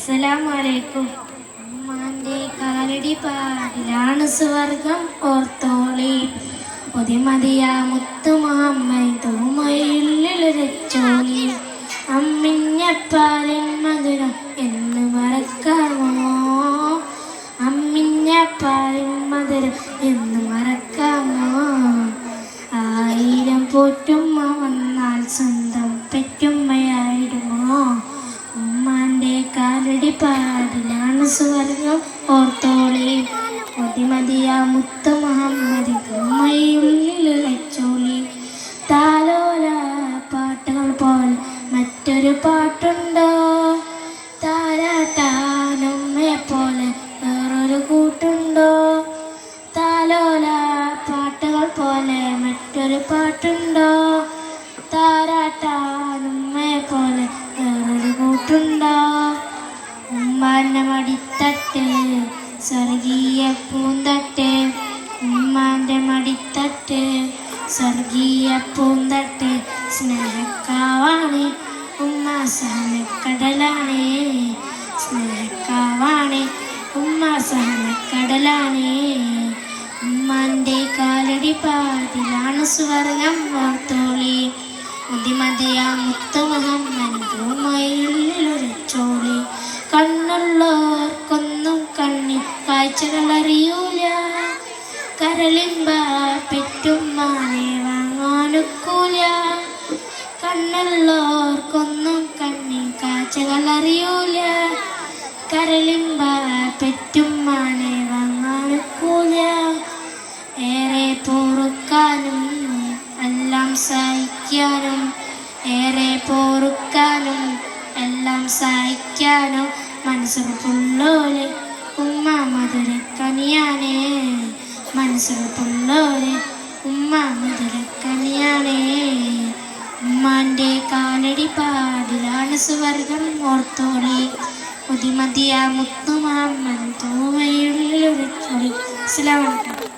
അസ്സലാമലൈക്കും. ഉമ്മാന്റെ കാലടി പാടിലാണ് സ്വർഗം ഓർത്തോളി. ഒതിമതിയാ മുത്തു മുഹമ്മദുമയുള്ളിലൊരച്ചോളി. അമ്മിഞ്ഞപ്പാലിൻ മധുരം എന്ന് മറക്കാമോ? അമ്മിഞ്ഞപ്പാലിൻ മധുരം എന്ന് മറക്കാമോ? ആയിരം പോറ്റുമ്മ വന്നാൽ സ്വന്തം പെറ്റുമ്മയായിടുമോ? ഉമ്മാന്റെ കാലടി പാടിലാണ് സ്വർഗം ഓർത്തോളി. ഒതിമതിയാ മുത്തു മുഹമ്മദുമയുള്ളിൽ വെച്ചോളി. താലോല പാട്ടുകൾ പോലെ മറ്റൊരു പാട്ടുണ്ടോ? താരാട്ടാനുമ്മയെ പോലെ വേറൊരു കൂട്ടുണ്ടോ? താലോല പാട്ടുകൾ പോലെ മറ്റൊരു പാട്ടുണ്ടോ? താരാട്ടാനുമ്മയെ പോലെ വേറൊരു കൂട്ടുണ്ടോ? ഉമ്മാന്റെ മടിത്തട്ട് സ്വർഗീയ പൂന്തട്ട്. ഉമ്മാന്റെ മടിത്തട്ട് സ്വർഗീയ പൂന്തട്ട്. സ്നേഹക്കാവാണ് ഉമ്മ സഹനക്കടലാണ്. സ്നേഹക്കാവാണ് ഉമ്മ സഹനക്കടലാണ്. ഉമ്മാന്റെ കാലടി പാടിലാണ് സ്വർഗം ഓർത്തോളി. ഒതിമതിയാ മുത്തു മുഹമ്മദുമയുള്ളിലൊരച്ചോളി. കണ്ണുള്ളോർക്കൊന്നും കണ്ണി കാഴ്ചകൾ അറിയൂല. കരളിമ്പ പെറ്റുമ്മാനെ വാങ്ങാനൊക്കൂല. കണ്ണുള്ളോർക്കൊന്നും കണ്ണി കാഴ്ചകൾ അറിയൂല. കരളിമ്പ പെറ്റുമ്മാനെ വാങ്ങാനൊക്കൂല. ഏറെ പൊറുക്കാനും എല്ലാം സഹിക്കാനും. ഏറെ പൊറുക്കാനും എല്ലാം സഹിക്കാനും മനസ്സുറപ്പുള്ളോര് ഉമ്മ മധുരക്കനിയാണേ. മനസ്സുറപ്പുള്ളോര് ഉമ്മ മധുരക്കനിയാണേ. ഉമ്മാന്റെ കാലടി പാടിലാണ് സ്വർഗം ഓർത്തോളി. ഒതിമതിയാ മുത്തു മുഹമ്മദുമയുള്ളിലൊരച്ചോളി. അസ്സലാമു അലൈക്കും.